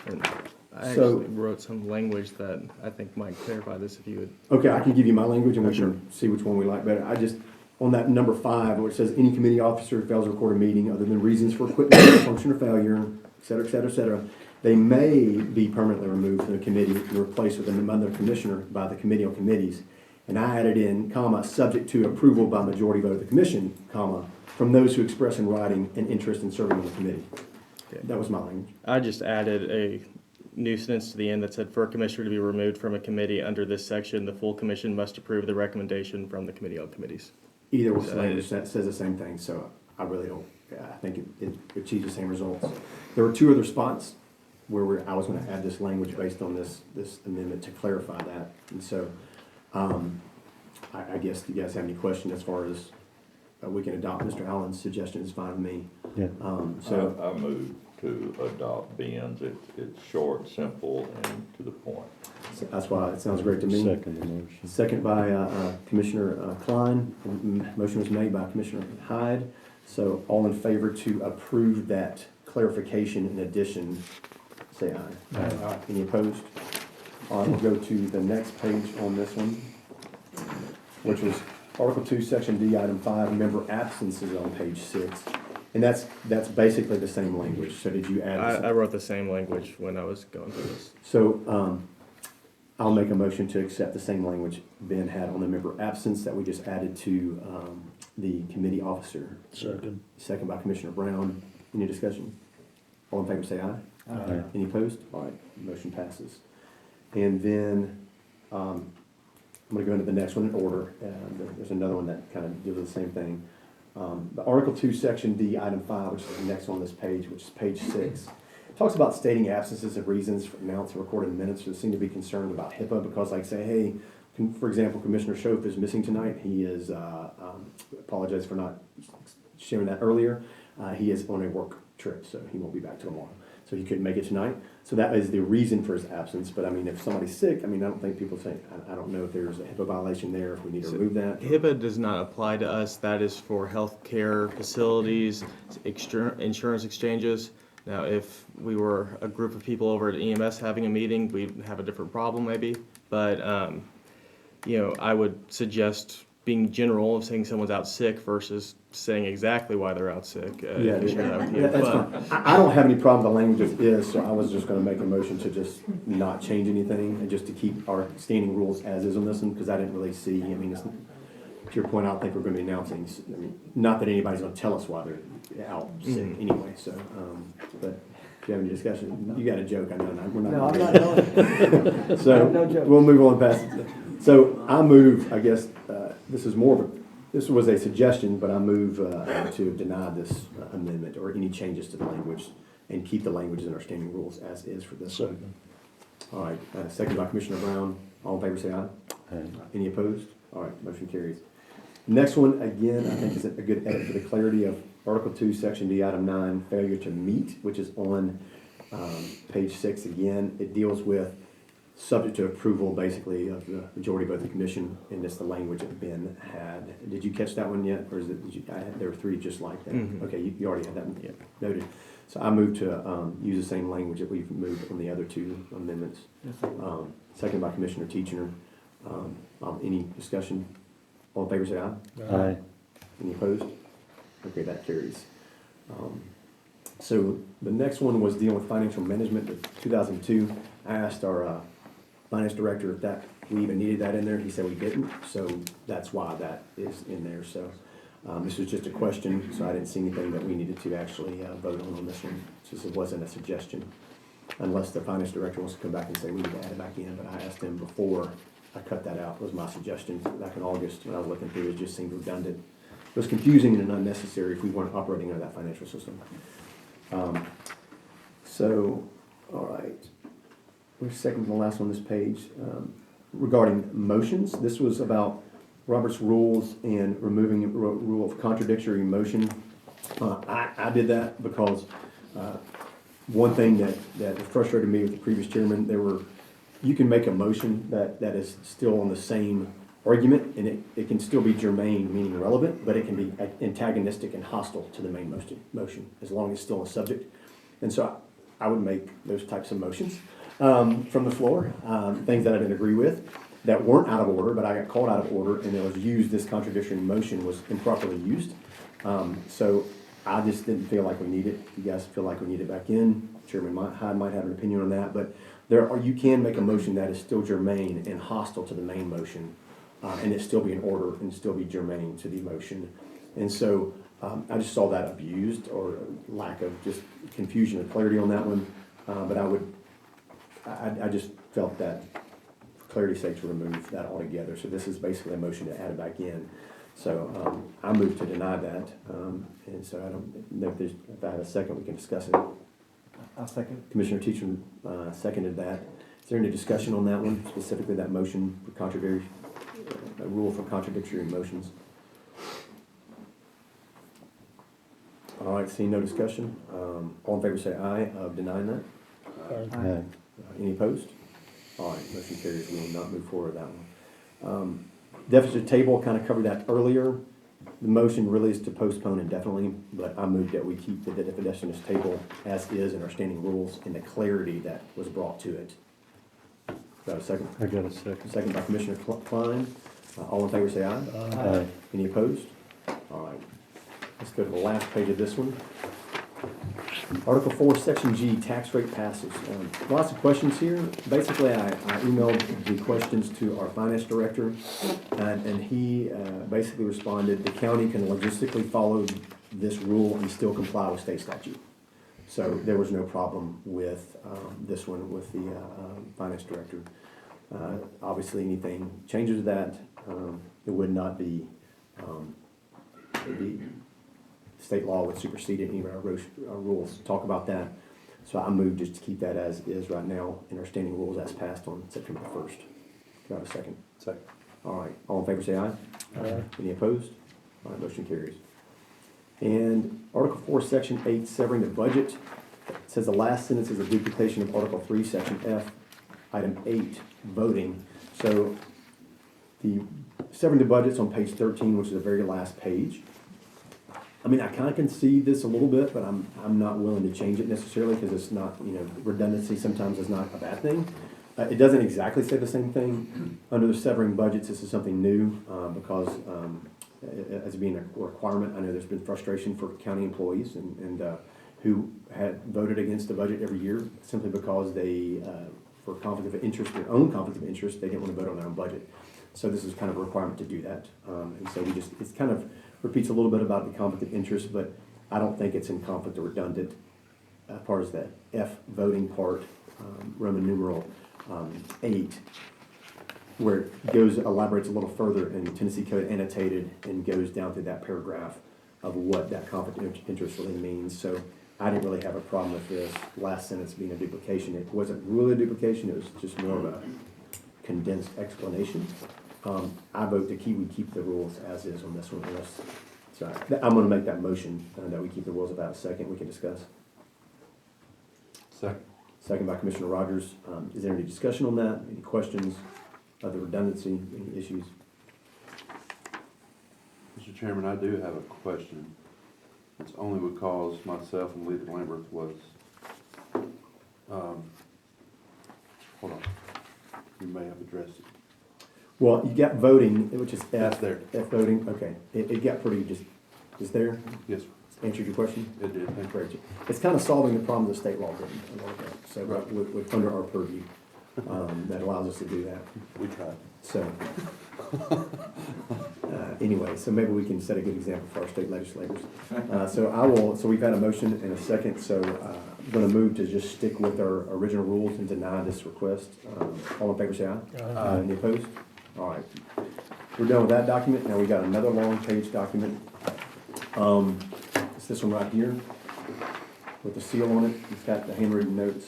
And I So- actually wrote some language that I think might clarify this if you would. Okay, I can give you my language and we Sure. can see which one we like better. On that number 5, where it says any committee officer fails to record a meeting other than reasons for equipment function or failure, et cetera, et cetera, et cetera, they may be permanently removed from the committee and replaced with another commissioner by the committee on committees. And I added in, comma, subject to approval by majority vote of the commission, comma, from those who express in writing an interest in serving on the committee. Okay. That was my language. I just added a new sentence to the end that said, for a commissioner to be removed from a committee under this section, the full commission must approve the recommendation from the committee on committees. Either was So language that says the same thing, so I really don't, I think it achieves the same results. There were 2 other spots where I was gonna add this language based on this amendment to clarify that. And so, I guess, do you guys have any question as far as, we can adopt Mr. Allen's suggestion, is fine with me. Yeah. So, I move to adopt Ben's. It's short, simple, and to the point. that's why it sounds great to me. Second the motion. Second by Commissioner Klein. Motion was made by Commissioner Hyde. So all in favor to approve that clarification in addition, say aye. Aye. Any opposed? All right, we'll go to the next page on this one, which was Article 2, Section D, Item 5, member absences on page 6. And that's basically the same language. So did you add? I wrote the same language when I was going through this. So, I'll make a motion to accept the same language Ben had on the member absence that we just added to, the committee officer. Second. Second by Commissioner Brown. Any discussion? All in favor say aye. Aye. Any opposed? All right, motion passes. And then, I'm gonna go into the next one in order. There's another one that kind of gives us the same thing. The Article 2, Section D, Item 5, which is the next on this page, which is page 6, talks about stating absences of reasons for announced or recorded minutes who seem to be concerned about HIPAA because, like, say, hey, for example, Commissioner Schoaf is missing tonight. He is, apologize for not sharing that earlier. He is on a work trip, so he won't be back till tomorrow. So he couldn't make it tonight. So that is the reason for his absence. But I mean, if somebody's sick, I mean, I don't think people say, I don't know if there's a HIPAA violation there, if we need to remove that. HIPAA does not apply to us. That is for healthcare facilities, insurance exchanges. Now, if we were a group of people over at EMS having a meeting, we'd have a different problem maybe. But, I would suggest being general of saying someone's out sick versus saying exactly why they're out sick. Yeah, I can share that with you. that's But- fine. I don't have any problem with the language as is, so I was just gonna make a motion to just not change anything and just to keep our standing rules as is on this one, because I didn't really see, I mean, to your point, I don't think we're gonna be announcing, I mean, not that anybody's gonna tell us why they're out sick anyway, so, but if you have any discussion, you got a joke, I know, we're not. No, I'm not doing it. So, No joke. we'll move on past it. So I move, I guess, this was a suggestion, but I move to deny this amendment or any changes to the language and keep the language in our standing rules as is for this one. Second. All right, second by Commissioner Brown. All in favor say aye. Aye. Any opposed? All right, motion carries. Next one, again, I think is a good edit for the clarity of Article 2, Section D, Item 9, failure to meet, which is on page 6 again. It deals with subject to approval, basically, of the majority vote of the commission, and it's the language that Ben had. Did you catch that one yet, or is it, there were 3 just like that? Mhm. Okay, you already had that Yeah. noted. So I moved to use the same language that we've moved on the other 2 amendments. Second by Commissioner Teacher. Any discussion? All in favor say aye. Aye. Any opposed? Okay, that carries. So the next one was dealing with financial management of 2002. I asked our finance director if we even needed that in there. He said we didn't, so that's why that is in there. So this was just a question, so I didn't see anything that we needed to actually vote on this one. Since it wasn't a suggestion, unless the finance director wants to come back and say we need to add it back in. But I asked him before I cut that out. Was my suggestion back in August when I was looking through it. Just seemed redundant. It was confusing and unnecessary if we weren't operating under that financial system. All right. We're second to the last one on this page. Regarding motions, this was about Robert's rules and removing a rule of contradictory motion. I did that because one thing that frustrated me with the previous chairman, you can make a motion that is still on the same argument, and it can still be germane, meaning relevant, but it can be antagonistic and hostile to the main motion, as long as it's still a subject. And so I would make those types of motions from the floor, things that I didn't agree with, that weren't out of order, but I got called out of order, and it was used, this contradictory motion was improperly used. So I just didn't feel like we need it. If you guys feel like we need it back in, Chairman Hyde might have an opinion on that, but you can make a motion that is still germane and hostile to the main motion, and it still be in order and still be germane to the motion. And so I just saw that abused, or lack of just confusion and clarity on that one. But I just felt that for clarity's sake to remove that altogether. So this is basically a motion to add it back in. So I move to deny that. And so I don't know if I have a second, we can discuss it. I'll second. Commissioner Teacher seconded that. Is there any discussion on that one, specifically that motion for contradictory, a rule for contradictory motions? All right, seeing no discussion, all in favor say aye of denying that. Aye. Any opposed? All right, motion carries. We will not move forward with that one. Deficit table, kind of covered that earlier. The motion really is to postpone indefinitely, but I move that we keep the deficit table as is in our standing rules and the clarity that was brought to it. Got a second? I got a second. Second by Commissioner Klein. All in favor say aye. Aye. Any opposed? All right. Let's go to the last page of this one. Article 4, Section G, tax rate passage. Lots of questions here. Basically, I emailed the questions to our finance director, and he basically responded, the county can logistically follow this rule and still comply with state statute. So there was no problem with this one with the finance director. Obviously, anything changes that, it would not be, state law would supersede any of our rules. Talk about that. So I move just to keep that as is right now in our standing rules as passed on September 1st. Do I have a second? Second. All right. All in favor say aye. Aye. Any opposed? All right, motion carries. And Article 4, Section 8, severing the budget. It says the last sentence is a duplication of Article 3, Section F, Item 8, voting. So the severing the budget's on page 13, which is the very last page. I mean, I kind of concede this a little bit, but I'm not willing to change it necessarily because it's not, redundancy sometimes is not a bad thing. It doesn't exactly say the same thing. Under the severing budgets, this is something new because as being a requirement, I know there's been frustration for county employees and who had voted against the budget every year simply because they, for conflict of interest, their own conflict of interest, they didn't want to vote on their own budget. So this is kind of a requirement to do that. And so it's kind of repeats a little bit about the conflict of interest, but I don't think it's in conflict or redundant as far as the F voting part, Roman numeral 8, where it elaborates a little further in the Tennessee Code annotated and goes down through that paragraph of what that conflict of interest really means. So I didn't really have a problem with this last sentence being a duplication. It wasn't really a duplication, it was just more of a condensed explanation. I vote to keep the rules as is on this one. So I'm going to make that motion that we keep the rules without a second. We can discuss. Second. Second by Commissioner Rogers. Is there any discussion on that? Any questions of the redundancy? Any issues? Mr. Chairman, I do have a question. It's only because myself and Lisa Lambert was, hold on, you may have addressed it. Well, you got voting, which is That's F. there. F voting. Okay. It got pretty just there. Yes, Answered your question? it did, thank you. Great. It's kind of solving the problem the state law did a little bit. So Right. with under our purview, that allows us to do that. We tried. So, anyway, so maybe we can set a good example for our state legislators. So we've had a motion and a second, so I'm gonna move to just stick with our original rules and deny this request. All in favor, say aye. Aye. Any opposed? All right. We're done with that document. Now we got another long page document. It's this one right here with the seal on it. It's got the handwritten notes.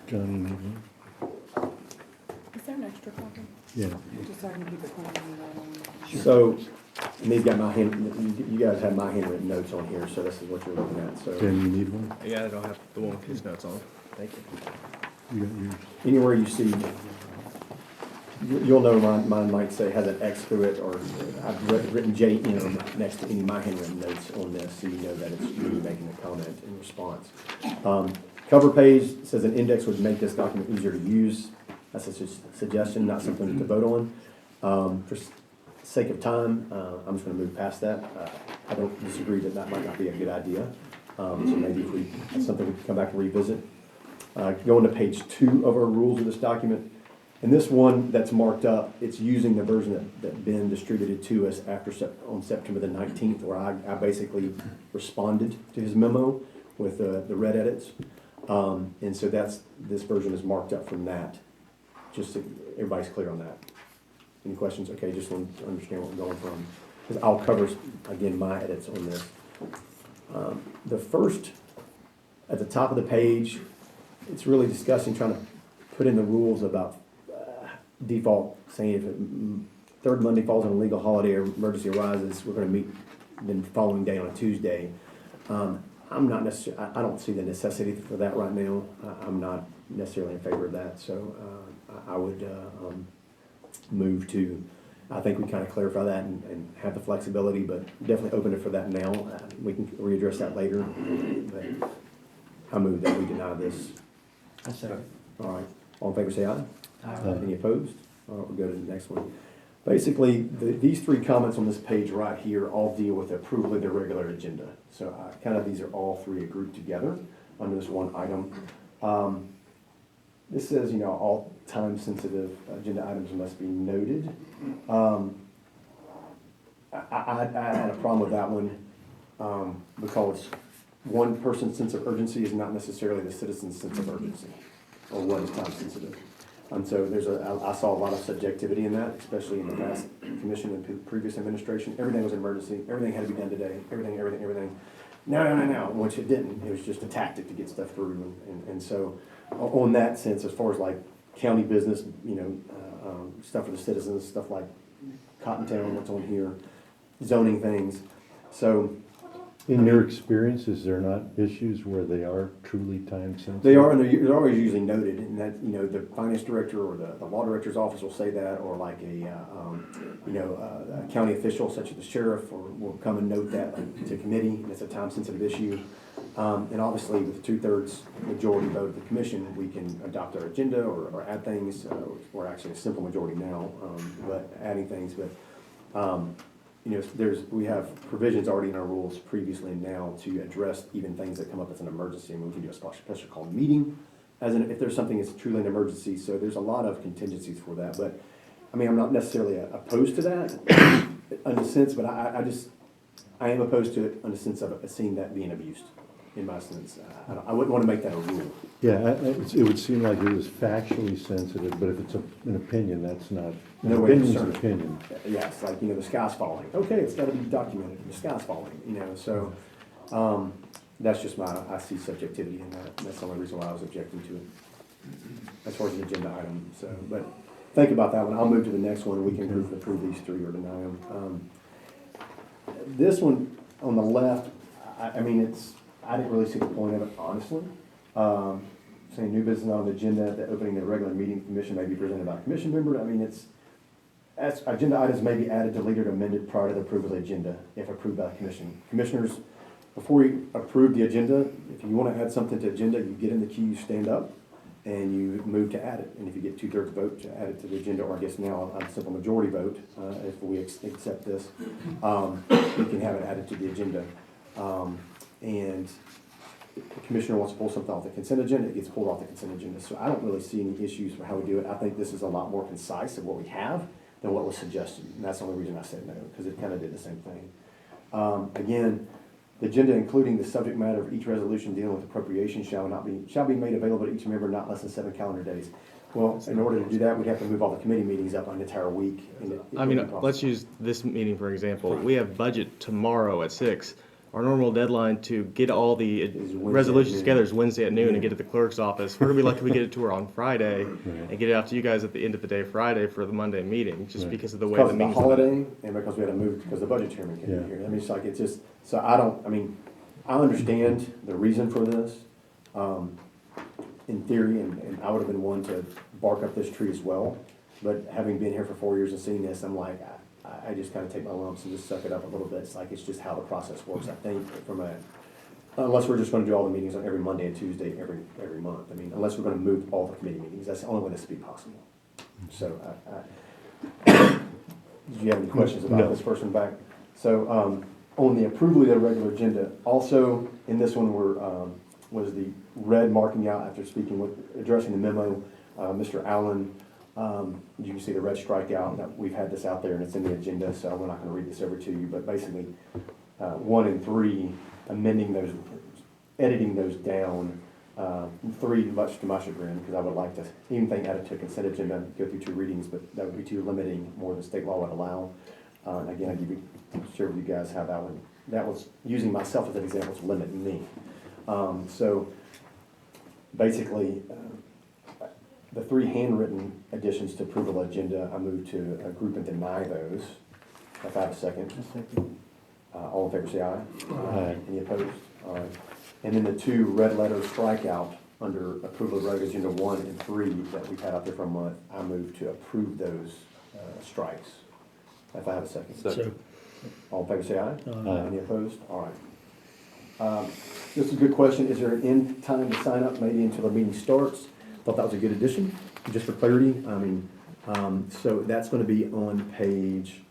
Johnny, need one? Is there an extra copy? Yeah. Just so I can keep it clean. So, and these got my you guys have my handwritten notes on here, so this is what you're looking at, so. Jen, you need one? Yeah, I don't have the one with his notes on. Thank you. You got yours. Anywhere you see you'll know mine might say, has an X through it, or I've written JM next to any of my handwritten notes on this, so you know that it's me making a comment in response. Cover page says an index would make this document easier to use. That's a suggestion, not something to vote on. For sake of time, I'm just gonna move past that. I don't disagree that that might not be a good idea. So maybe if that's something we can come back and revisit. Going to page 2 of our rules of this document. And this one that's marked up, it's using the version that Ben distributed to us on September the 19th, where I basically responded to his memo with the red edits. And so this version is marked up from that, just so everybody's clear on that. Any questions? Okay, just want to understand where we're going from. Because I'll cover, again, my edits on this. The first, at the top of the page, it's really discussing, trying to put in the rules about default, saying if third Monday falls on a legal holiday or emergency arises, we're going to meet the following day on a Tuesday. I'm not necessarily, I don't see the necessity for that right now. I'm not necessarily in favor of that, so I would move to, I think we kind of clarify that and have the flexibility, but definitely open it for that now. We can readdress that later. But I move that we deny this. I second. All right, all in favor say aye. Aye. Any opposed? All right, we'll go to the next one. Basically, these 3 comments on this page right here all deal with approval of the regular agenda. So these are all 3 grouped together under this one item. This says, all time-sensitive agenda items must be noted. I had a problem with that one because one person's sense of urgency is not necessarily the citizen's sense of urgency or what is time-sensitive. And so I saw a lot of subjectivity in that, especially in the past commission and previous administration. Everything was an emergency. Everything had to be done today. Everything. No, which it didn't. It was just a tactic to get stuff through. And so on that sense, as far as like county business, stuff for the citizens, stuff like Cottontown, what's on here, zoning things. So In your experience, is there not issues where they are truly time sensitive? they are, and they're always usually noted, and that, the finance director or the law director's office will say that, or like a county official such as the sheriff will come and note that to committee, and it's a time-sensitive issue. And obviously, with 2/3 majority vote of the commission, we can adopt our agenda or add things, or actually a simple majority now, but adding things, but we have provisions already in our rules previously and now to address even things that come up as an emergency, and we can do a special called meeting if there's something that's truly an emergency. So there's a lot of contingencies for that, but I'm not necessarily opposed to that in a sense, but I am opposed to it in the sense of seeing that being abused. In my sense, I wouldn't want to make that a rule. Yeah, it would seem like it was factually sensitive, but if it's an opinion, that's not, an No way to opinion's discern an it. opinion. Yeah, it's like, the sky's falling. Okay, it's gotta be documented, the sky's falling, so, that's just I see subjectivity in that, and that's the only reason why I was objecting to it. As far as the agenda item, so, but think about that one. I'll move to the next one, and we can approve these 3 or deny them. This one on the left, I didn't really see the point of it, honestly. Saying new business on the agenda, the opening of the regular meeting commission may be presented by a commission member. As agenda items may be added, deleted, or amended prior to the approval of the agenda, if approved by the commission. Commissioners, before you approve the agenda, if you want to add something to the agenda, you get in the queue, you stand up, and you move to add it. And if you get 2/3 vote to add it to the agenda, or I guess now a simple majority vote, if we accept this, you can have it added to the agenda. And the commissioner wants to pull something off the consent agenda, it gets pulled off the consent agenda. So I don't really see any issues for how we do it. I think this is a lot more concise of what we have than what was suggested. And that's the only reason I said no, because it kind of did the same thing. Again, the agenda, including the subject matter of each resolution dealing with appropriation, shall be made available to each member not less than 7 calendar days. Well, in order to do that, we'd have to move all the committee meetings up an entire week. And it wouldn't be possible. Let's use this meeting for example. We have budget tomorrow at 6. Our normal deadline to get all the Wednesday resolutions at together is Wednesday at noon Yeah. and get it to the clerk's office. We're gonna be lucky if we get it to her on Friday and get it out to you guys at the end of the day Friday for the Monday meeting, just Right. because of the way Because the of the meeting's. holiday, and because we had to move, because the budget chairman came in Yeah. here. It's like, it's just, so I understand the reason for this, in theory, and I would have been one to bark up this tree as well. But having been here for 4 years and seeing this, I'm like, I just kind of take my lumps and just suck it up a little bit. It's like, it's just how the process works, I think, unless we're just gonna do all the meetings on every Monday and Tuesday, every month. I mean, unless we're gonna move all the committee meetings, that's the only way this would be possible. So, did you have any questions about No. this first one back? So, on the approval of the regular agenda, also in this one was the red marking out after speaking with, addressing the memo, Mr. Allen. You can see the red strikeout, that we've had this out there and it's in the agenda, so we're not gonna read this over to you, but basically, 1 and 3, amending those, editing those down. 3, much to my chagrin, because I would like to, even think added to a consent agenda, go through 2 readings, but that would be too limiting, more than state law would allow. And again, I share with you guys how that was using myself as an example to limit me. So basically, the 3 handwritten additions to approval agenda, I move to group and deny those. If I have a second. All in favor, say aye. Aye. Any opposed? All right. And then the 2 red letter strikeout under approval of regular agenda 1 and 3 that we've had out there for a month, I move to approve those strikes. If I have a second. Second. All in favor, say aye. Aye. Any opposed? All right. This is a good question. Is there an end time to sign up, maybe until the meeting starts? Thought that was a good addition, just for clarity. I mean, so that's gonna be on page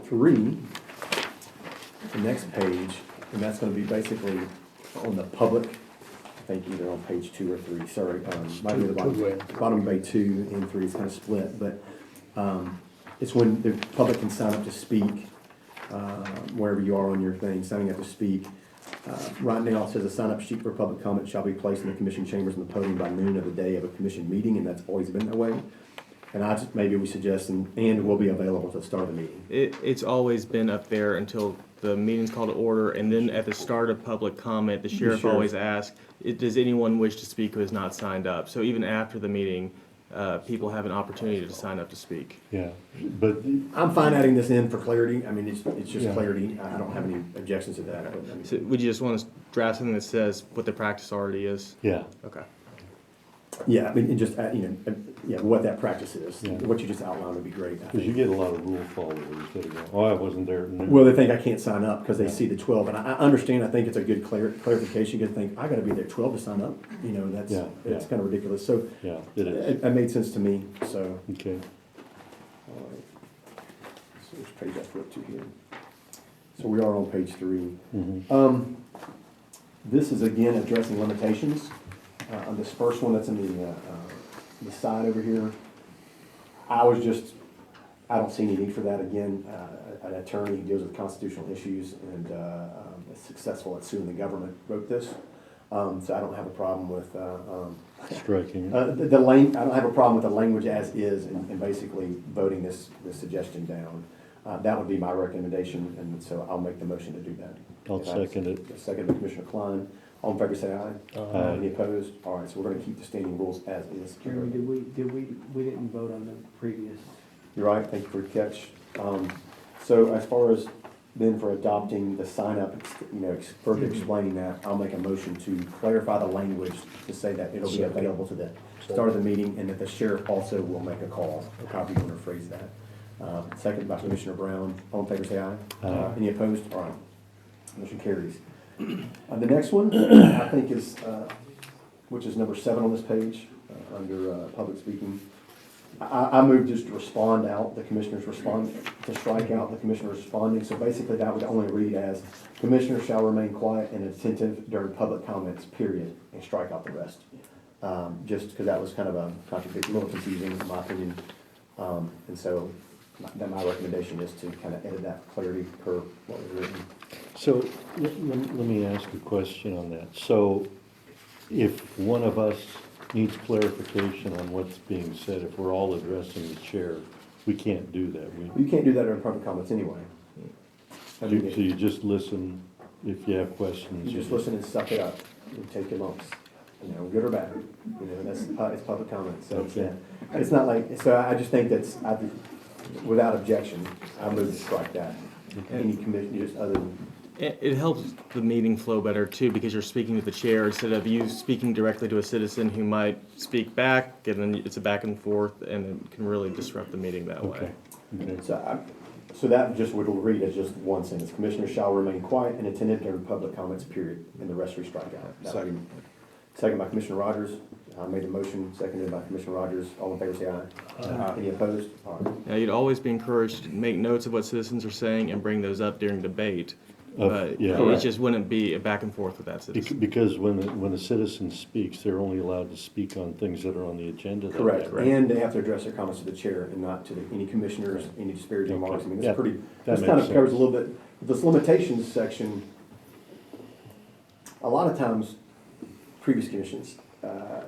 3, the next page, and that's gonna be basically on the public, I think either on page 2 or 3, sorry, might be the bottom of page 2 and 3, it's kind of split, but it's when the public can sign up to speak, wherever you are on your thing, signing up to speak. Right now, it says a sign-up sheet for public comment shall be placed in the commission chambers on the podium by noon of the day of a commission meeting, and that's always been that way. And maybe we suggest, and will be available to start the meeting. It's always been up there until the meeting's called to order, and then at the start of public comment, the sheriff sheriff. always asks, does anyone wish to speak who has not signed up? So even after the meeting, people have an opportunity to sign up to speak. Yeah, but I'm fine adding this in for clarity. I mean, it's just Yeah. clarity. I don't have any objections to that. But, I mean, So would you just want to draft something that says what the practice already is? yeah, Okay. yeah, I mean, and just, yeah, what that practice is. Yeah. What you just outlined would be great. I because you think. get a lot of rule followers that are going, oh, I wasn't there. at noon." Well, they think I can't sign up because they see the 12, and I understand. I think it's a good clarification. You think I got to be there 12 to sign up. You know, that's Yeah, it's yeah. kind of ridiculous. So Yeah, it is, it made sense to me. So, okay. all right. So which page I flip to here? So we are on page 3. Mhm. This is again addressing limitations. On this first one that's in the side over here, I don't see any need for that again. An attorney who deals with constitutional issues and is successful at suing the government wrote this. So I don't have a problem with, Striking it. I don't have a problem with the language as is and basically voting this suggestion down. That would be my recommendation, and so I'll make the motion to do that. I'll second it. Second by Commissioner Klein. All in favor, say aye. Aye. Any opposed? All right, so we're gonna keep the standing rules as is. Jeremy, we didn't vote on the previous. You're right, thank you for the catch. So as far as then for adopting the sign up, further explaining that, I'll make a motion to clarify the language to say that it'll be available to the start of the meeting and that the sheriff also will make a call, or however you want to phrase that. Second by Commissioner Brown. All in favor, say aye. Aye. Any opposed? All right. Motion carries. The next one, I think is, which is number 7 on this page, under public speaking. I move just to respond out, the commissioners respond, to strike out the commissioner responding. So basically that would only read as, commissioners shall remain quiet and attentive during public comments, period, and strike out the rest. Just because that was kind of a contradiction, a little confusing in my opinion. And so my recommendation is to kind of edit that clarity per what was written. So let me ask a question on that. So if one of us needs clarification on what's being said, if we're all addressing the chair, we can't do that. You can't do that during public comments anyway. So you just listen if you have questions. You just listen and suck it up and take your lumps, good or bad. It's public comment. So Okay. it's not like, so I just think without objection, I move to strike that. Any commission, just other than, It helps the meeting flow better too, because you're speaking to the chair instead of you speaking directly to a citizen who might speak back, and then it's a back and forth, and it can really disrupt the meeting that way. Okay, okay. So that just would read as just one sentence. Commissioners shall remain quiet and attentive during public comments, period, and the rest we strike out. That would be- Second by Commissioner Rogers. I made the motion, seconded by Commissioner Rogers. All in favor, say aye. Any opposed? All right. Now, you'd always be encouraged to make notes of what citizens are saying and bring those up during debate, but yeah. it Correct. just wouldn't be a back and forth with that citizen. Because when a citizen speaks, they're only allowed to speak on things that are on the agenda. that Correct, day. and they have to address their comments to the chair and not to any commissioners, any disparaging remarks. I mean, Yeah, it's pretty, that this kind of makes covers a sense. little bit, this limitations section, a lot of times, previous commissions,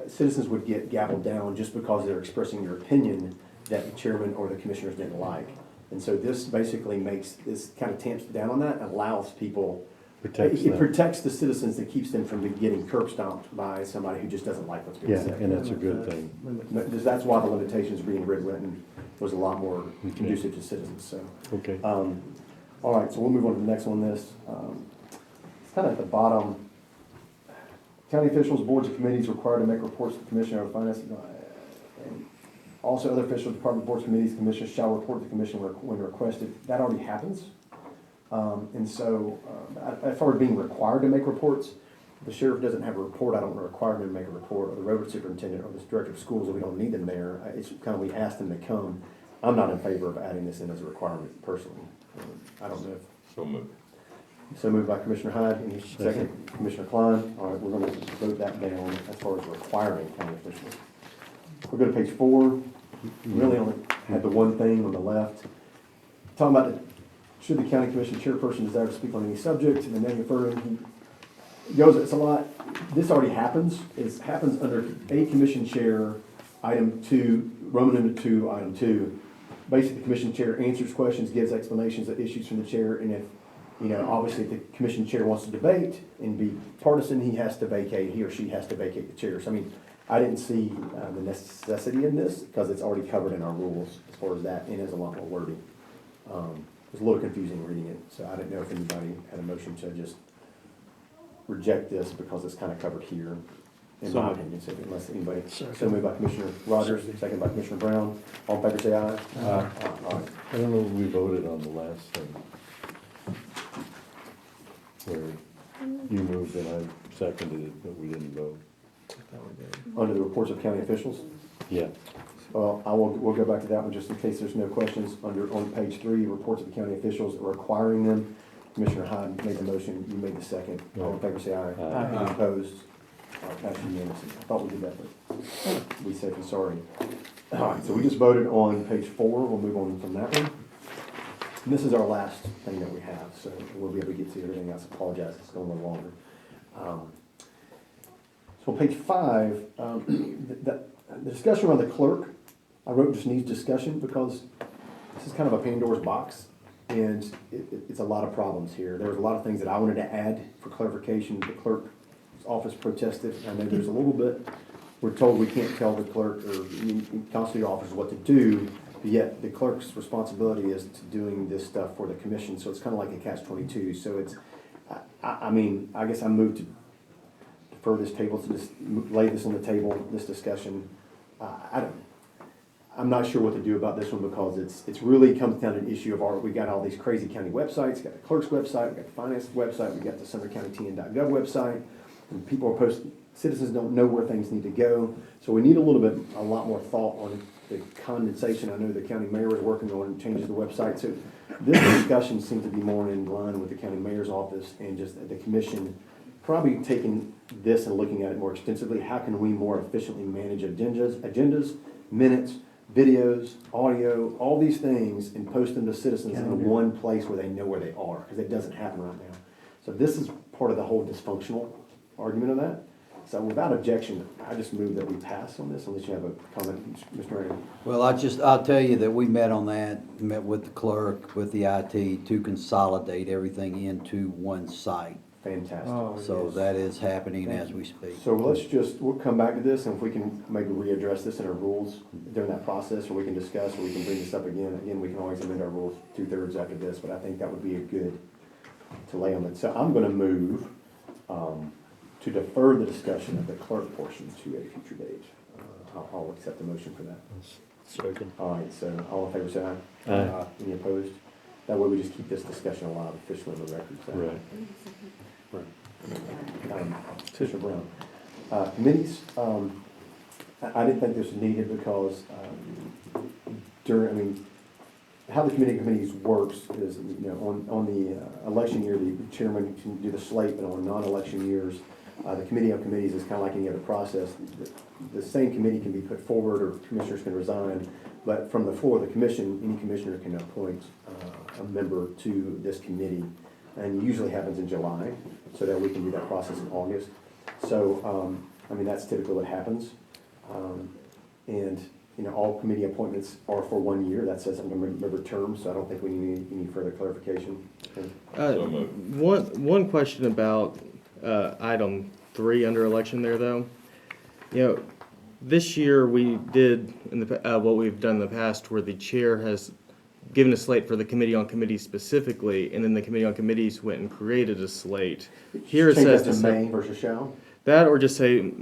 citizens would get gavelled down just because they're expressing their opinion that the chairman or the commissioners didn't like. And so this basically makes, this kind of tamps down on that, and allows people, Protects it them. protects the citizens, that keeps them from getting curb stomped by somebody who just doesn't like what's being Yeah, said. and that's a good thing. That's why the limitations being written was a lot more Okay. conducive to citizens, so. Okay, All right, so we'll move on to the next one, this. It's kind of at the bottom. County officials, boards, and committees required to make reports to the commissioner of finance. And also, other officials, department boards, committees, commissioners shall report to the commission when requested. That already happens. And so, as far as being required to make reports, the sheriff doesn't have a report, I don't require him to make a report, or the road superintendent, or the director of schools, we don't need them there. It's kind of, we ask them to come. I'm not in favor of adding this in as a requirement personally. I don't know if, So moved. so moved by Commissioner Hyde, any second, Commissioner Klein. All right, we're gonna vote that down as far as requiring county officials. We'll go to page 4. We really only had the one thing on the left. Talking about should the county commission chairperson desire to speak on any subject, and then referring, he goes, it's a lot, this already happens. It happens under a commission chair, item 2, Roman numeral 2, item 2. Basically, the commission chair answers questions, gives explanations of issues from the chair, and if, obviously, if the commission chair wants to debate and be partisan, he or she has to vacate the chair. So, I mean, I didn't see the necessity in this, because it's already covered in our rules as far as that, and it's a lot more wording. It was a little confusing reading it, so I didn't know if anybody had a motion to just reject this, because it's kind of covered here, in So my moved. opinion, so unless anybody, so moved by Commissioner Rogers, second by Commissioner Brown. All in favor, say aye. Aye. All right. I don't know if we voted on the last thing. Where you moved and I seconded it, but we didn't vote. Under the reports of county officials, Yeah, well, we'll go back to that one just in case there's no questions. On page 3, reports of the county officials requiring them. Commissioner Hyde made the motion, you made the second. All in favor, say aye. Aye. Any opposed? All right, passed unanimously. I thought we did that, but we said we're sorry. All right, so we just voted on page 4. We'll move on from that one. And this is our last thing that we have, so we'll be able to get to everything else. Apologize, it's going a little longer. So on page 5, the discussion around the clerk, I wrote just needs discussion, because this is kind of a Pandora's box, and it's a lot of problems here. There was a lot of things that I wanted to add for clarification. The clerk's office protested. I know there's a little bit, we're told we can't tell the clerk or constitute officers what to do, but yet the clerk's responsibility is to doing this stuff for the commission, so it's kind of like a catch-22. So it's, I mean, I guess I moved to defer this table, to just lay this on the table, this discussion. I'm not sure what to do about this one, because it's really comes down to an issue of we got all these crazy county websites, we got the clerk's website, we got the finance website, we got the sumnercountykn.gov website, and people are posting, citizens don't know where things need to go. So we need a lot more thought on the condensation. I know the county mayor is working on changes to the website. So this discussion seems to be more in line with the county mayor's office and just the commission probably taking this and looking at it more extensively. How can we more efficiently manage agendas, minutes, videos, audio, all these things, and post them to citizens in one place where they know where they are, because it doesn't happen right now. So this is part of the whole dysfunctional argument of that. So without objection, I just move that we pass on this, unless you have a comment, Mr. Ray. Well, I'll tell you that we met on that, met with the clerk, with the IT, to consolidate everything into one site. Fantastic. So that is happening as we speak. So we'll come back to this, and if we can maybe readdress this in our rules during that process, or we can discuss, or we can bring this up again. Again, we can always amend our rules 2/3 after this, but I think that would be a good to lay on it. So I'm gonna move, to defer the discussion of the clerk portion to a future date. I'll accept the motion for that. Second. All right, so all in favor, say aye. Aye. Any opposed? That way we just keep this discussion alive officially on the record. So. Right. Commissioner Brown. Committees, I didn't think this was needed because how the committees works is, on the election year, the chairman can do the slate, but on non-election years, the committee of committees is kind of like any other process. The same committee can be put forward or commissioners can resign, but from the floor of the commission, any commissioner can appoint a member to this committee. And it usually happens in July, so that we can do that process in August. So, that's typically what happens. And, all committee appointments are for 1 year. That says I'm going to remember terms, so I don't think we need any further clarification. Okay. So moved. One question about item 3 under election there, though. This year we did what we've done in the past, where the chair has given a slate for the committee on committees specifically, and then the committee on committees went and created a slate. Here it Change says that to may versus shall. that, or just say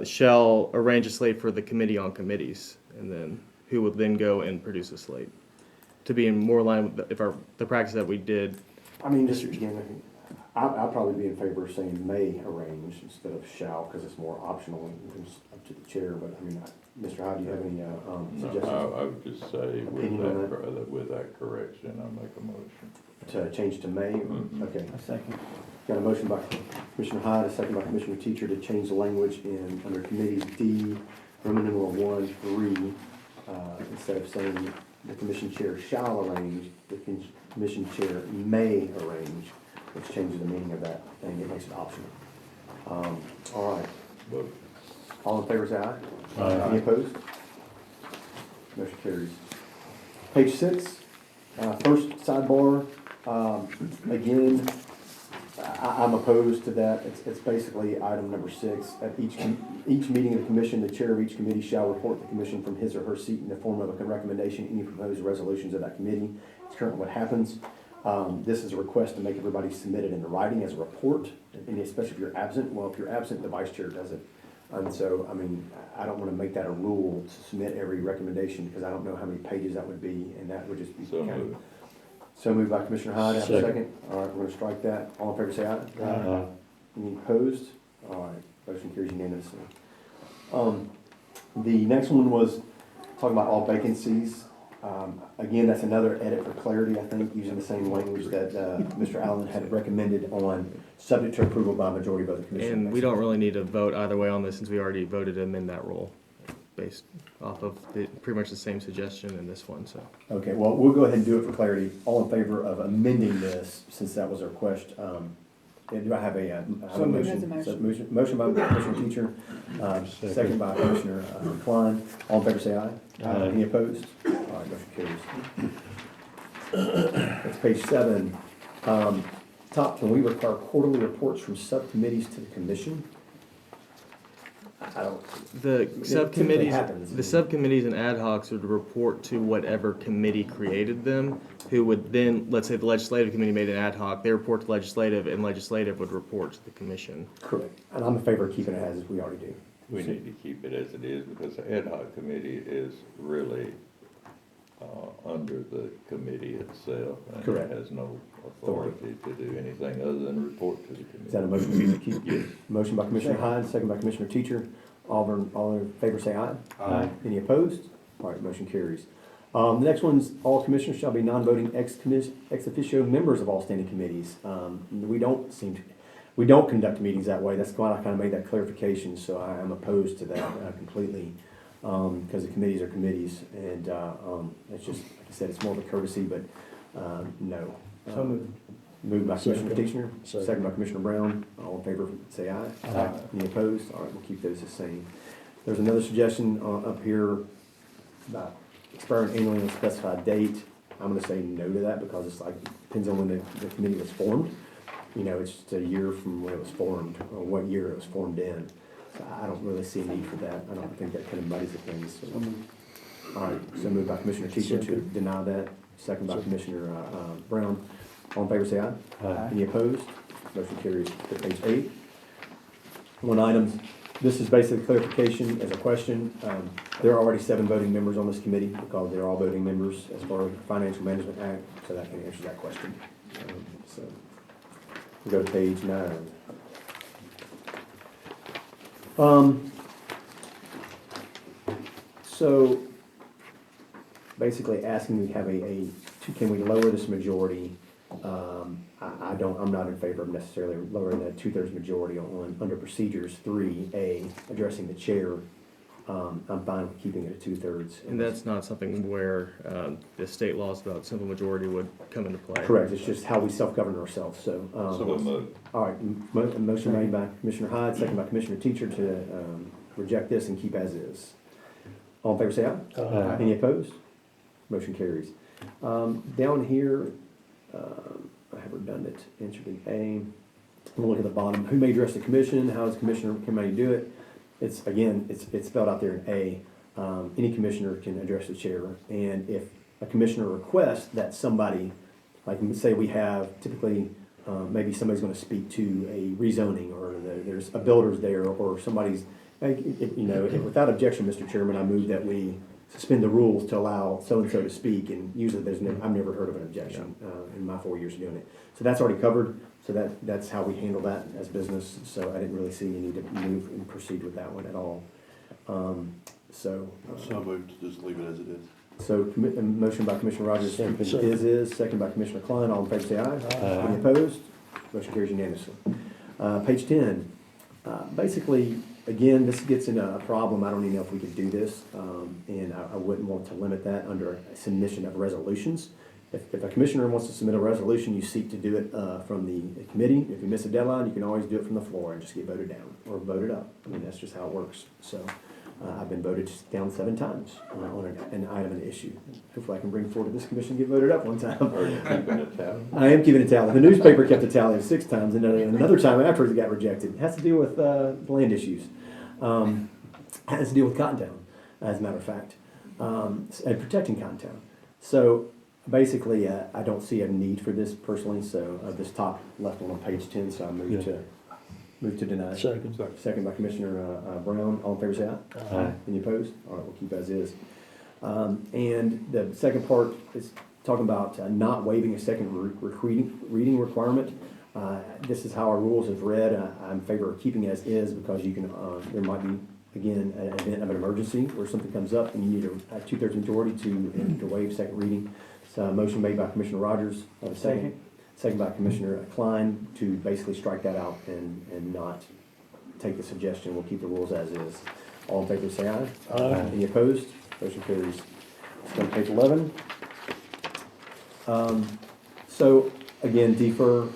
shall arrange a slate for the committee on committees, and then who would then go and produce a slate to be in more line with the practice that we did. Just again, I'll probably be in favor of saying may arrange instead of shall, because it's more optional and it's up to the chair. But Mr. Hyde, do you have any No, suggestions I would just say Opinion on with that correction, I make a motion. to change to may? Mhm. Okay. A second. Got a motion by Commissioner Hyde, a second by Commissioner Teacher to change the language under committees D, Roman numeral 1, 3, instead of saying the commission chair shall arrange, the commission chair may arrange, which changes the meaning of that thing, it makes it optional. All right, Vote. all in favor say aye. Aye. Any opposed? Motion carries. Page 6, first sidebar, again, I'm opposed to that. It's basically item number 6. At each meeting of the commission, the chair of each committee shall report to the commission from his or her seat in the form of a recommendation, any proposed resolutions of that committee. It's currently what happens. This is a request to make everybody submit it in writing as a report, and especially if you're absent. Well, if you're absent, the vice chair does it. And so, I don't want to make that a rule to submit every recommendation, because I don't know how many pages that would be, and that would just be So kind of. moved. So moved by Commissioner Hyde, have a Second. second? All right, we're gonna strike that. All in favor say aye. Aye. Any opposed? All right, motion carries unanimously. The next one was talking about all vacancies. Again, that's another edit for clarity, I think, using the same language that Mr. Allen had recommended on subject to approval by a majority vote of the commission. And we don't really need to vote either way on this, since we already voted him in that role, based off of pretty much the same suggestion in this one, so. Okay, well, we'll go ahead and do it for clarity. All in favor of amending this, since that was a request. Do I have a So moved. motion? There's a So motion by Commissioner Teacher, second by Commissioner Klein. All in favor say aye. Aye. Any opposed? All right, motion carries. That's page 7. Top, can we require quarterly reports from subcommittees to the commission? I don't, The typically subcommittees, happens. the subcommittees and ad hocs would report to whatever committee created them, who would then, let's say the legislative committee made an ad hoc, they report to legislative, and legislative would report to the commission. correct. And I'm in favor of keeping it as we already do. We need to keep it as it is, because the ad hoc committee is really, under the committee itself. And Correct. it has no authority to do anything other than report to the committee. Is that a motion to keep? Yes. Motion by Commissioner Hyde, second by Commissioner Teacher. All in favor say aye. Aye. Any opposed? All right, motion carries. The next one's all commissioners shall be non-voting ex officio members of all standing committees. We don't conduct meetings that way. That's why I kind of made that clarification, so I am opposed to that completely. Because the committees are committees, and it's just, like I said, it's more of a courtesy, but no. So moved. Moved by Commissioner Second. Teacher, Second. second by Commissioner Brown. All in favor, say aye. Aye. Any opposed? All right, we'll keep those the same. There's another suggestion up here about expiring annually on a specified date. I'm gonna say no to that, because it's like, depends on when the committee was formed. It's just a year from when it was formed, or what year it was formed in. So I don't really see a need for that. I don't think that kind of muddies the things. So. All right, so moved by Commissioner Teacher to deny that, second by Commissioner Brown. All in favor, say aye. Aye. Any opposed? Motion carries. To page 8. One item, this is basically clarification as a question. There are already 7 voting members on this committee because they're all voting members as part of the Financial Management Act, so that can answer that question. So, we go to page 9. So, basically asking to have can we lower this majority? I'm not in favor of necessarily lowering that 2/3 majority under procedures 3A, addressing the chair. I'm fine with keeping it at 2/3. And that's not something where the state laws about simple majority would come into play. Correct, it's just how we self-govern ourselves, so. So moved. All right, motion made by Commissioner Hyde, second by Commissioner Teacher to reject this and keep as is. All in favor, say aye. Aye. Any opposed? Motion carries. Down here, I have redundant, answered in A. We'll look at the bottom. Who may address the commission? How does commissioner committee do it? It's, again, it's spelled out there in A. Any commissioner can address the chair. And if a commissioner requests that somebody, like say we have typically, maybe somebody's gonna speak to a rezoning, or there's a builder's there, or somebody's, without objection, Mr. Chairman, I move that we suspend the rules to allow so-and-so to speak, and usually I've never heard of an objection in my 4 years of doing it. So that's already covered, so that's how we handle that as business, so I didn't really see any need to move and proceed with that one at all. So moved to just leave it as it is. So a motion by Commissioner Rogers, keep it Second. as is, second by Commissioner Klein, all in favor say aye. Aye. Any opposed? Motion carries unanimously. Page 10, basically, again, this gets into a problem, I don't even know if we could do this, and I wouldn't want to limit that under a submission of resolutions. If a commissioner wants to submit a resolution, you seek to do it from the committee. If you miss a deadline, you can always do it from the floor and just get voted down or voted up. I mean, that's just how it works. So I've been voted down 7 times on an item, an issue. Hopefully I can bring forward to this commission and get voted up one time. Are you keeping a tally? I am keeping a tally. The newspaper kept a tally of 6 times, and then another time afterwards it got rejected. It has to deal with land issues. Has to deal with Cottontown, as a matter of fact, and protecting Cottontown. So basically, I don't see a need for this personally. So this top left one on page 10. So I move to deny. Second. Second by Commissioner Brown. All in favor, say aye. Aye. Any opposed? All right, we'll keep as is. And the second part is talking about not waiving a second reading requirement. This is how our rules have read. I'm in favor of keeping as is because you can, there might be, again, an event of an emergency where something comes up and you need a 2/3 majority to waive second reading. So a motion made by Commissioner Rogers, second by Commissioner Klein to basically strike that out and not take the suggestion. We'll keep the rules as is. All in favor, say aye. Aye. Any opposed? Motion carries. Let's go to page 11. So again, defer.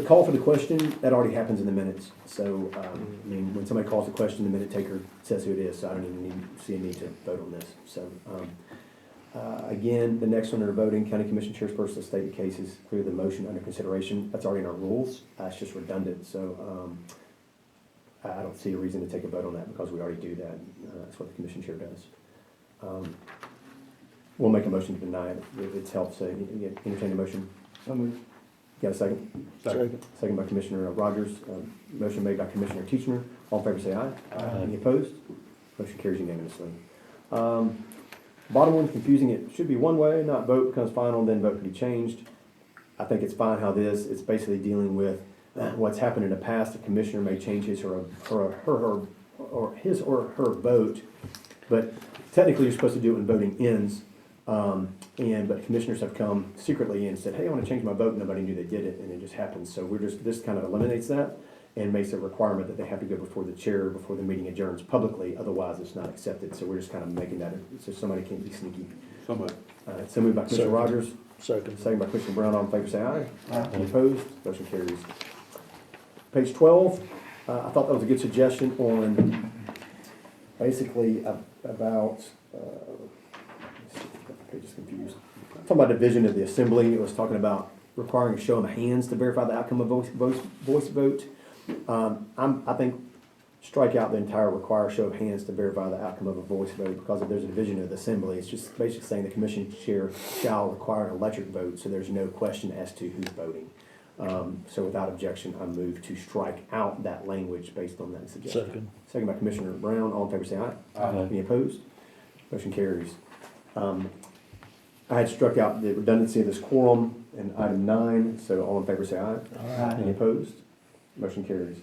Call for the question, that already happens in the minutes. So, I mean, when somebody calls the question, the minute taker says who it is, so I don't even see a need to vote on this. So, again, the next one under voting, County Commission chairperson to state the cases, clear the motion under consideration. That's already in our rules. It's just redundant. So, I don't see a reason to take a vote on that because we already do that. That's what the commission chair does. We'll make a motion to deny it if it's helped. So, entertain a motion. So moved. Got a second? Second. Second by Commissioner Rogers. Motion made by Commissioner Teachner. All in favor say aye. Any opposed? Motion carries unanimously. Bottom one's confusing. It should be one way, not vote becomes final, then vote can be changed. I think it's fine how this, it's basically dealing with what's happened in the past. The commissioner may change his or her vote, but technically you're supposed to do it when voting ends. But commissioners have come secretly and said, hey, I want to change my vote. Nobody knew they did it, and it just happens. So this kind of eliminates that and makes it a requirement that they have to go before the chair before the meeting adjourns publicly. Otherwise, it's not accepted. So we're just kind of making that so somebody can't be sneaky. So moved. So moved by Commissioner Second. Rogers, Second. second by Commissioner Brown. All in favor, say aye. Any opposed? Motion carries. Page 12. I thought that was a good suggestion on basically about. Page is confused. Talking about division of the assembly, it was talking about requiring a show of hands to verify the outcome of voice vote. I think strike out the entire require show of hands to verify the outcome of a voice vote, because if there's a division of the assembly, it's just basically saying the commission chair shall require an electric vote, so there's no question as to who's voting. So without objection, I move to strike out that language based on that suggestion. Second. Second by Commissioner Brown, all in favor say aye. Aye. Any opposed? Motion carries. I had struck out the redundancy of this quorum in item 9, so all in favor say aye. Any opposed? Motion carries.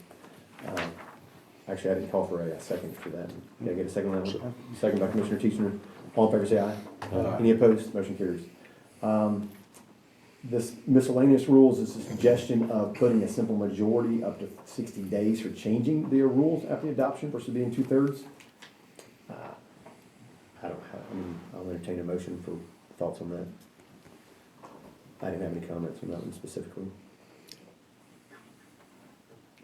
Actually, I didn't call for a second for that. Can I get a second on that one? Second by Commissioner Teachner. All in favor say aye. Any opposed? Motion carries. This miscellaneous rules is a suggestion of putting a simple majority up to 60 days for changing the rules after the adoption versus being 2/3. I'll entertain a motion for thoughts on that. I didn't have any comments on that one specifically.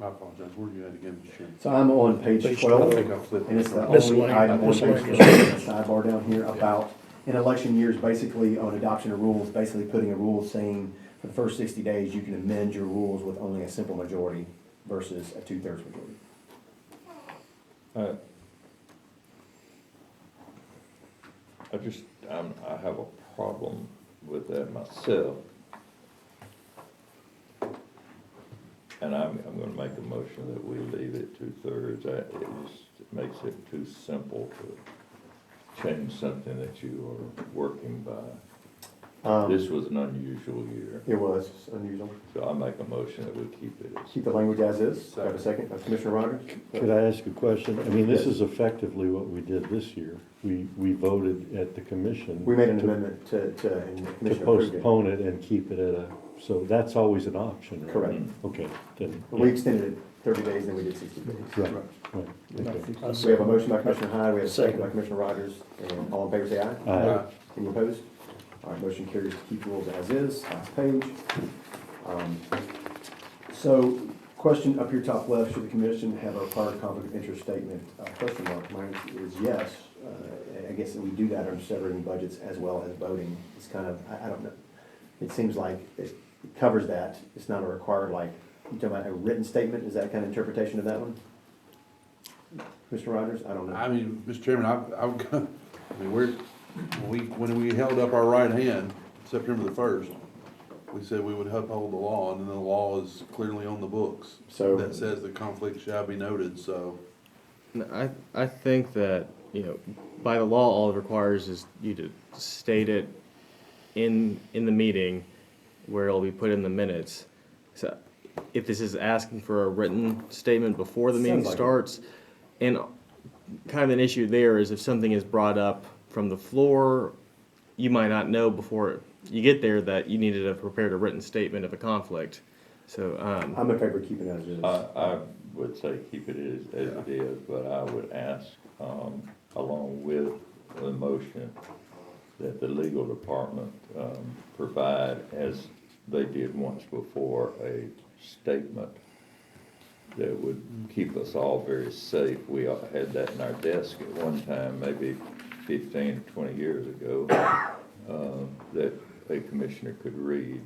I apologize, where are you at again, Mr. Chairman? So I'm on page I 12. think I flipped. And it's the only Miscellaneous. item on Miscellaneous. the sidebar down here about, in election years, basically on adoption of rules, basically putting a rule saying for the first 60 days, you can amend your rules with only a simple majority versus a 2/3 majority. I have a problem with that myself. And I'm gonna make a motion that we leave it 2/3. It makes it too simple to change something that you are working by. This was an unusual year, It was unusual. so I make a motion that we keep it as. Keep the language as is. Do I have a second? Commissioner Rogers? Could I ask a question? I mean, this is effectively what we did this year. We voted at the commission. We made an to- amendment and the To Commissioner approved it. postpone it and keep it at a, so that's always an option, right? Correct. Okay, then. We extended it 30 days, then we did 60 days. Right, right, okay. We have a motion by Commissioner Hyde, we have a second by Commissioner Rogers, and all in favor say aye. Aye. Any opposed? All right, motion carries to keep rules as is, last page. So, question up here top left, should the commission have a required conflict of interest statement? Question mark, mine is yes. I guess that we do that under separating budgets as well as voting. It's kind of, I don't know, it seems like it covers that. It's not a required, like, you talking about a written statement, is that kind of interpretation of that one? Mr. Rogers, I don't know. I mean, Mr. Chairman, when we held up our right hand, September the 1st, we said we would uphold the law, and then the law is clearly on the books. So- That says the conflict shall be noted, so. I think that, by the law, all it requires is you to state it in the meeting where it'll be put in the minutes. So if this is asking for a written statement before the meeting Sounds like it. starts, and kind of an issue there is if something is brought up from the floor, you might not know before you get there that you needed to prepare a written statement of a conflict. So, I'm in favor of keeping it as is. I would say keep it as it is, but I would ask, along with the motion, that the legal department, provide, as they did once before, a statement that would keep us all very safe. We all had that in our desk at one time, maybe 15, 20 years ago, that a commissioner could read.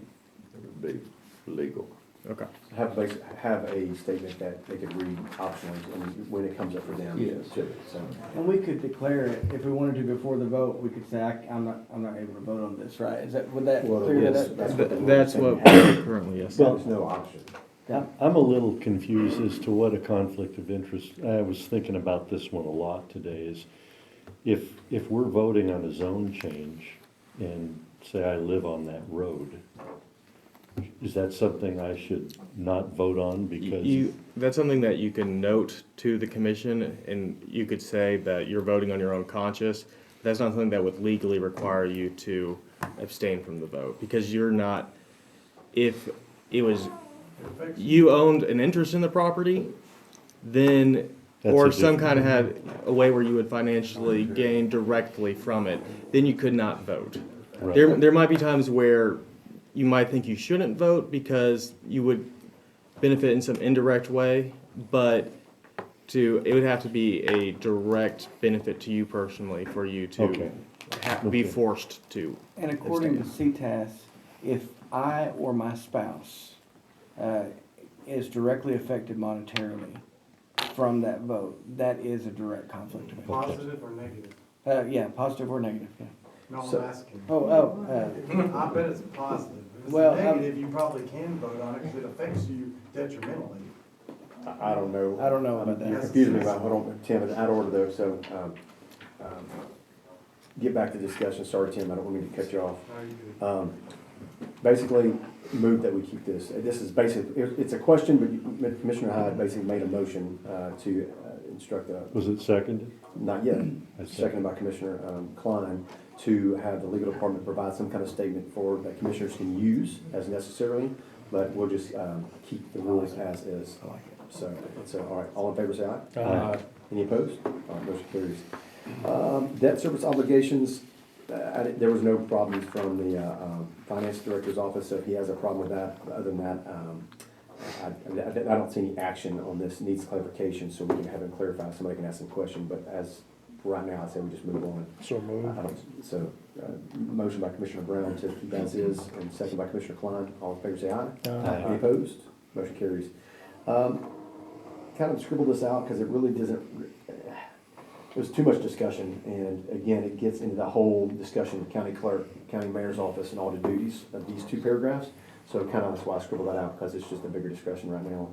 It would be legal. okay. Have a statement that they could read optionally when it comes up for them. Yes. So, And we could declare it, if we wanted to before the vote, we could say, I'm not able to vote on this, right? Would that Well, clear that yes, up? that's what the That's rule what is saying. currently, yes. There's no option. I'm a little confused as to what a conflict of interest, I was thinking about this one a lot today, is if we're voting on a zone change and say I live on that road, is that something I should not vote on because? That's something that you can note to the commission, and you could say that you're voting on your own conscience. That's not something that would legally require you to abstain from the vote, because you're not, if it was, you owned an interest in the property, then, That's or a some different- kind of had a way where you would financially gain directly from it, then you could not vote. Right. There might be times where you might think you shouldn't vote because you would benefit in some indirect way, but it would have to be a direct benefit to you personally for you to Okay. be Okay. forced to. And according to CTAS, if I or my spouse is directly affected monetarily from that vote, that is a direct conflict of interest. Positive or negative? Yeah, positive or negative, yeah. No, So- I'm asking. Oh, I bet it's positive. If it's Well, negative, you probably can vote on it because it affects you detrimentally. I don't know. I don't know about You're that. confusing me about, hold on, Tim, in out of order though, so, get back to discussion. Sorry, Tim, I don't want me to cut you off. No, you're good. Basically, move that we keep this. This is basically, it's a question, but Commissioner Hyde basically made a motion to instruct, Was it seconded? not yet, I seconded by Commissioner Klein, to have the legal department provide some kind of statement for, that commissioners can use as necessarily, but we'll just keep the rules as is. I like it. So, all right, all in favor say aye. Aye. Any opposed? All right, motion carries. Debt service obligations, there was no problems from the finance director's office, so if he has a problem with that, other than that, I don't see any action on this, needs clarification, so we can have him clarify, somebody can ask some question, but as for right now, I say we just move on. So moved. So, motion by Commissioner Brown to keep as is, and second by Commissioner Klein, all in favor say aye. Aye. Any opposed? Motion carries. Kind of scribbled this out, because it really doesn't, there's too much discussion, and again, it gets into the whole discussion of county clerk, county mayor's office, and all the duties of these two paragraphs. So kind of that's why I scribbled that out, because it's just a bigger discussion right now.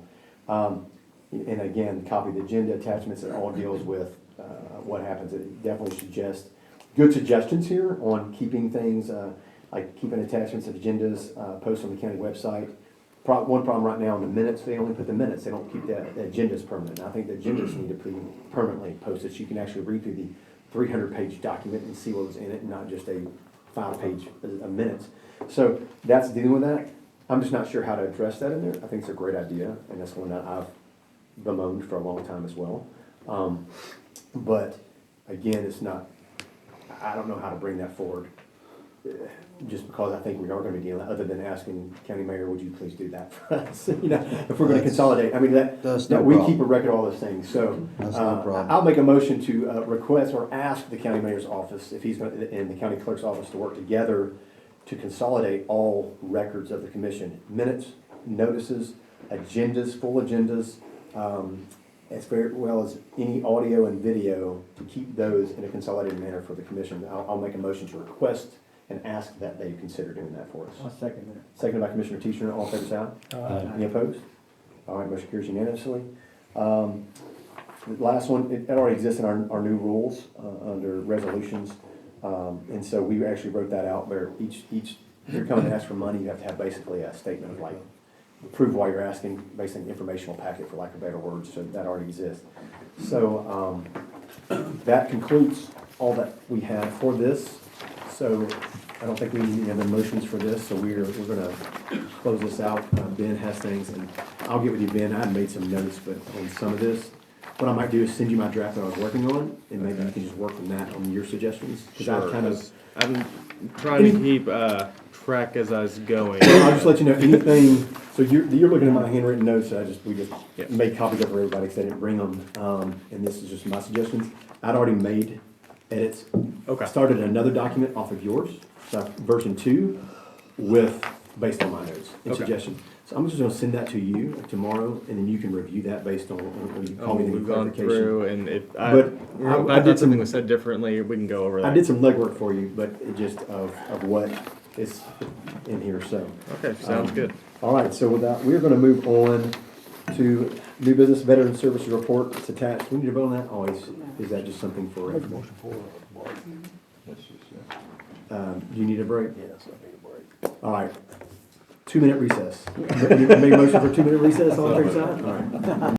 And again, copy the agenda attachments, it all deals with what happens. It definitely suggests, good suggestions here on keeping things, like keeping attachments of agendas, posted on the county website. One problem right now in the minutes, they only put the minutes, they don't keep the agendas permanent. I think the agendas need to be permanently posted, so you can actually read through the 300-page document and see what was in it, and not just a 5-page of minutes. So that's dealing with that. I'm just not sure how to address that in there. I think it's a great idea, and that's one that I've bemoaned for a long time as well. But again, it's not, I don't know how to bring that forward. Just because I think we are gonna be dealing, other than asking county mayor, would you please do that for us? You know, if we're gonna consolidate, I mean, That's no we problem. keep a record of all those things, so. That's no problem. I'll make a motion to request or ask the county mayor's office, if he's gonna, and the county clerk's office to work together to consolidate all records of the commission, minutes, notices, agendas, full agendas, as very well as any audio and video, to keep those in a consolidated manner for the commission. I'll make a motion to request and ask that they consider doing that for us. I'll second that. Seconded by Commissioner Teacher, all in favor say aye. Aye. Any opposed? All right, motion carries unanimously. The last one, it already exists in our new rules, under resolutions. And so we actually wrote that out where each, if you're coming to ask for money, you have to have basically a statement of like, prove why you're asking, basically an informational packet, for lack of better words, so that already exists. So, that concludes all that we have for this. So I don't think we need any other motions for this, so we're gonna close this out. Ben has things, and I'll get with you, Ben. I made some notes, but on some of this, what I might do is send you my draft that I was working on, and maybe you can just work from that on your suggestions. 'Cause I Sure, kind of, 'cause I'm trying to keep track as I was going. I'll just let you know anything, so you're looking at my handwritten notes, we just Yeah. made copies of for everybody, because they didn't bring them. And this is just my suggestions. I'd already made edits. Okay. I started another document off of yours, so version 2, based on my notes and Okay. suggestions. So I'm just gonna send that to you tomorrow, and then you can review that based on, when you call me, We've gone clarification. through, and if I But I thought did something some- was said differently, we can go over that. I did some legwork for you, but it just of what is in here, so. Okay, sounds good. All right, so with that, we're gonna move on to new business veteran services report. It's attached. We need to vote on that, or is that just something for? This is, Do you need a break? Yes, I need a break. All right, 2-minute recess. Make a motion for 2-minute recess, all in favor, say aye? All right.